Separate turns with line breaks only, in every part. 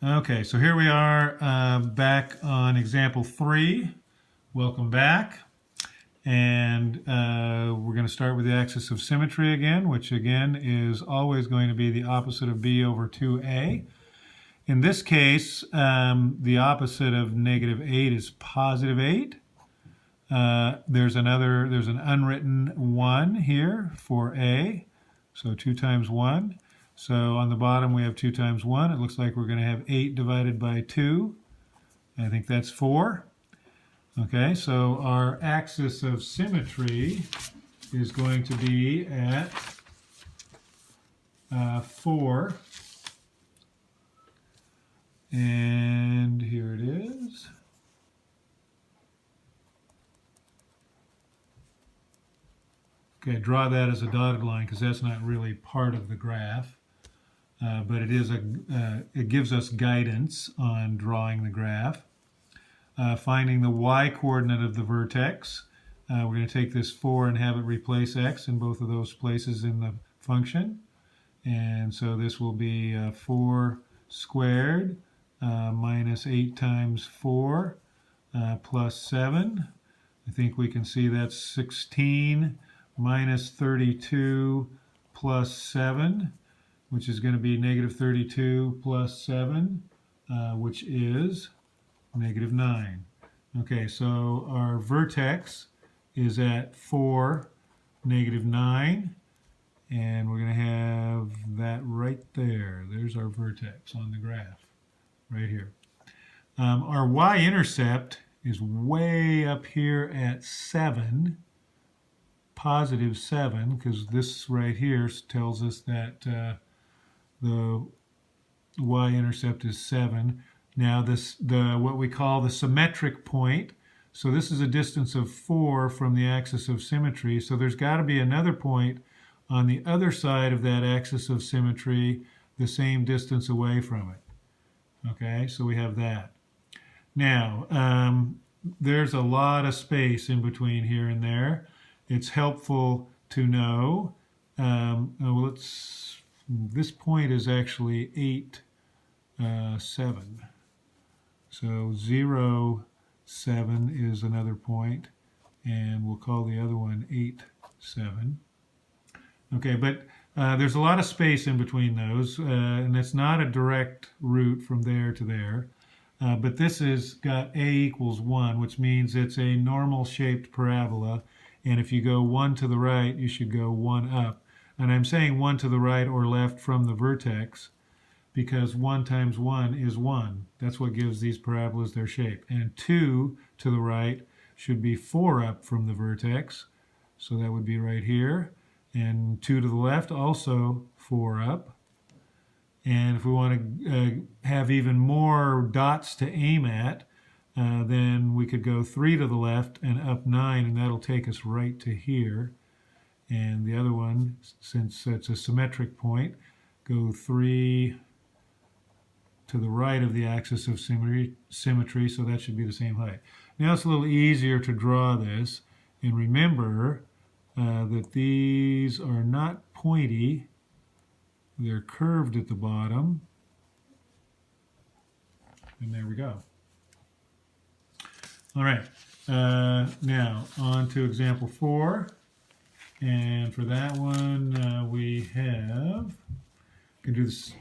Okay, so here we are back on example 3. Welcome back. And we're going to start with the axis of symmetry again, which again is always going to be the opposite of b over 2a. In this case, the opposite of negative 8 is positive 8. There's an unwritten 1 here for a, so 2 times 1. So on the bottom we have 2 times 1. It looks like we're going to have 8 divided by 2. I think that's 4. Okay, so our axis of symmetry is going to be at 4. And here it is. Okay, draw that as a dotted line because that's not really part of the graph. But it gives us guidance on drawing the graph. Finding the y-coordinate of the vertex. We're going to take this 4 and have it replace x in both of those places in the function. And so this will be 4 squared minus 8 times 4 plus 7. I think we can see that's 16 minus 32 plus 7, which is going to be negative 32 plus 7, which is negative 9. Okay, so our vertex is at 4, negative 9, and we're going to have that right there. There's our vertex on the graph, right here. Our y-intercept is way up here at 7, positive 7, because this right here tells us that the y-intercept is 7. Now what we call the symmetric point, so this is a distance of 4 from the axis of symmetry, so there's got to be another point on the other side of that axis of symmetry the same distance away from it. Okay, so we have that. Now, there's a lot of space in between here and there. It's helpful to know, this point is actually 8, 7. So 0, 7 is another point, and we'll call the other one 8, 7. Okay, but there's a lot of space in between those, and it's not a direct route from there to there. But this has got a equals 1, which means it's a normal shaped parabola, and if you go 1 to the right, you should go 1 up. And I'm saying 1 to the right or left from the vertex, because 1 times 1 is 1. That's what gives these parabolas their shape. And 2 to the right should be 4 up from the vertex. So that would be right here. And 2 to the left, also 4 up. And if we want to have even more dots to aim at, then we could go 3 to the left and up 9, and that'll take us right to here. And the other one, since it's a symmetric point, go 3 to the right of the axis of symmetry, so that should be the same height. Now it's a little easier to draw this, and remember that these are not pointy, they're curved at the bottom, and there we go. All right, now on to example 4, and for that one we can do this.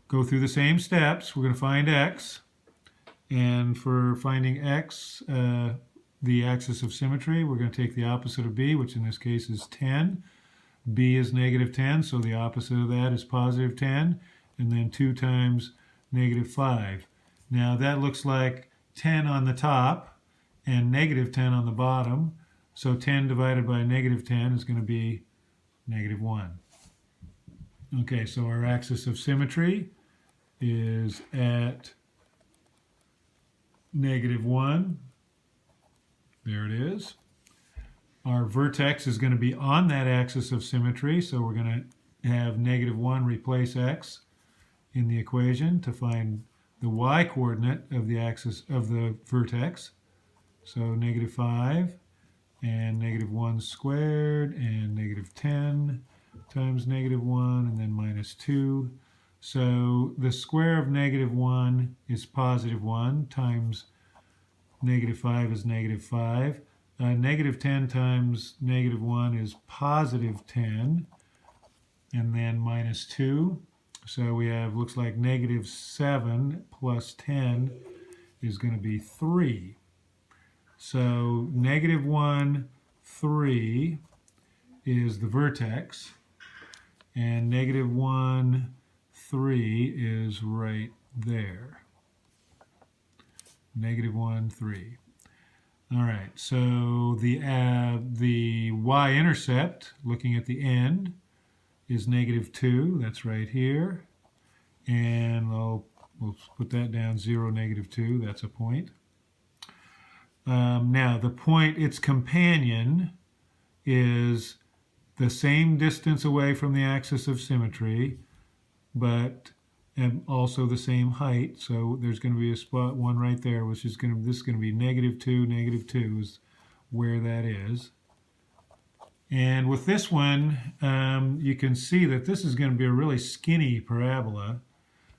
Go through the same steps. We're going to find x, and for finding x, the axis of symmetry, we're going to take the opposite of b, which in this case is 10. b is negative 10, so the opposite of that is positive 10, and then 2 times negative 5. Now that looks like 10 on the top and negative 10 on the bottom, so 10 divided by negative 10 is going to be negative 1. Okay, so our axis of symmetry is at negative 1. There it is. Our vertex is going to be on that axis of symmetry, so we're going to have negative 1 replace x in the equation to find the y-coordinate of the axis of the vertex. So negative 5 and negative 1 squared and negative 10 times negative 1, and then minus 2 So the square of negative 1 is positive 1 times negative 5 is negative 5. Negative 10 times negative 1 is positive 10, and then minus 2. So we have, looks like negative 7 plus 10 is going to be 3. So negative 1, 3 is the vertex, and negative 1, 3 is right there. Negative 1, 3. All right, so the y-intercept, looking at the end, is negative 2. That's right here. And we'll put that down, 0, negative 2. That's a point. Now, the point, its companion, is the same distance away from the axis of symmetry, but also the same height. So there's going to be a spot 1 right there, which is going to, this is going to be negative 2, negative 2 is where that is. And with this one, you can see that this is going to be a really skinny parabola,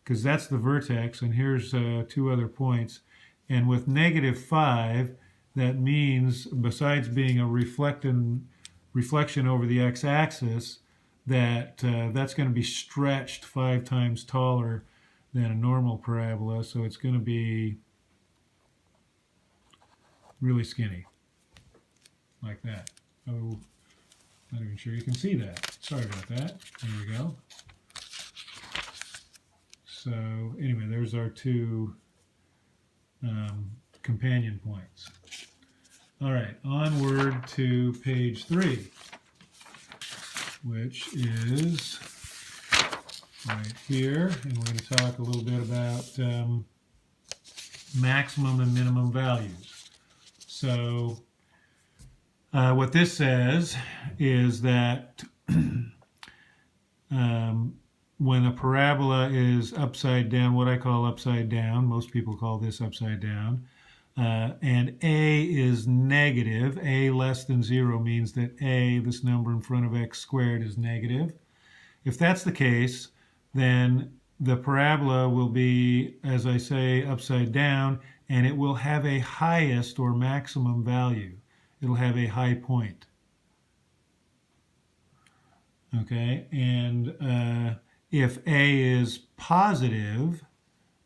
because that's the vertex, and here's 2 other points. And with negative 5, that means, besides being a reflection over the x-axis, that that's going to be stretched 5 times taller than a normal parabola, so it's going to be really skinny, like that. Oh, not even sure you can see that. Sorry about that. There we go. So anyway, there's our 2 companion points. All right, onward to page 3, which is right here, and we're going to talk a little bit about maximum and minimum values. So what this says is that when a parabola is upside down, what I call upside down, most people call this upside down, and a is negative, a less than 0 means that a, this number in front of x squared, is negative. If that's the case, then the parabola will be, as I say, upside down, and it will have a highest or maximum value. It'll have a high point. Okay, and if a is positive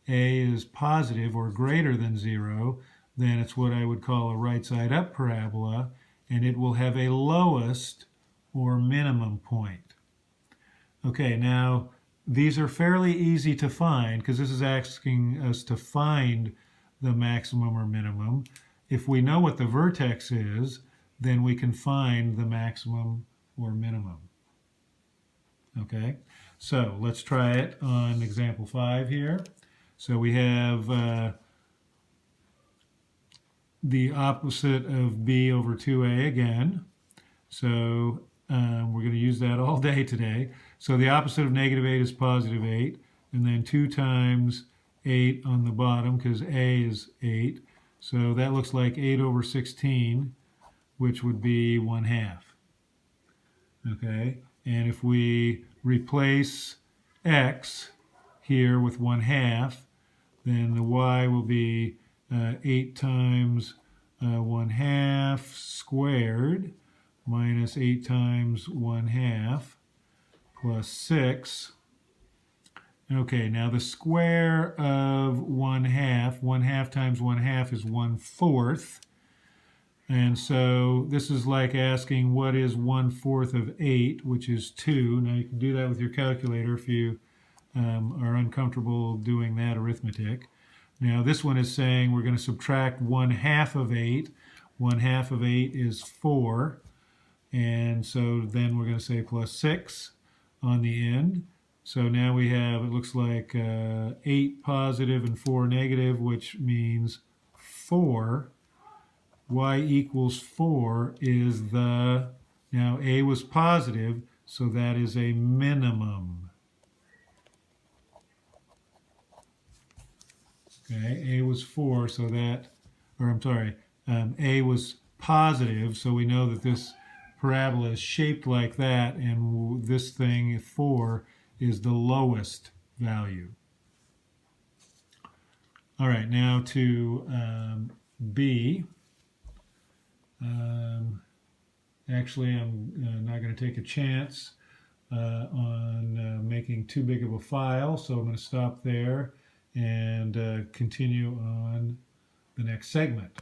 or greater than 0, then it's what I would call a right side up parabola, and it will have a lowest or minimum point. Okay, now these are fairly easy to find because this is asking us to find the maximum or minimum. If we know what the vertex is, then we can find the maximum or minimum. Okay, so let's try it on example 5 here. So we have the opposite of b over 2a again. So we're going to use that all day today. So the opposite of negative 8 is positive 8, and then 2 times 8 on the bottom, because a is 8. So that looks like 8 over 16, which would be 1/2. Okay, and if we replace x here with 1/2, then the y will be 8 times 1/2 squared minus 8 times 1/2 plus 6. Okay, now the square of 1/2, 1/2 times 1/2 is 1/4. And so this is like asking what is 1/4 of 8, which is 2. Now you can do that with your calculator if you are uncomfortable doing that arithmetic. Now this one is saying we're going to subtract 1/2 of 8. 1/2 of 8 is 4. And so then we're going to say plus 6 on the end. So now we have, it looks like 8 positive and 4 negative, which means 4. Y equals 4 is the, now a was positive, so that is a minimum. Okay, a was 4, so that, or I'm sorry, a was positive, so we know that this parabola is shaped like that, and this thing, 4, is the lowest value. All right, now to B. Actually, I'm not going to take a chance on making too big of a file, so I'm going to stop there and continue on the next segment.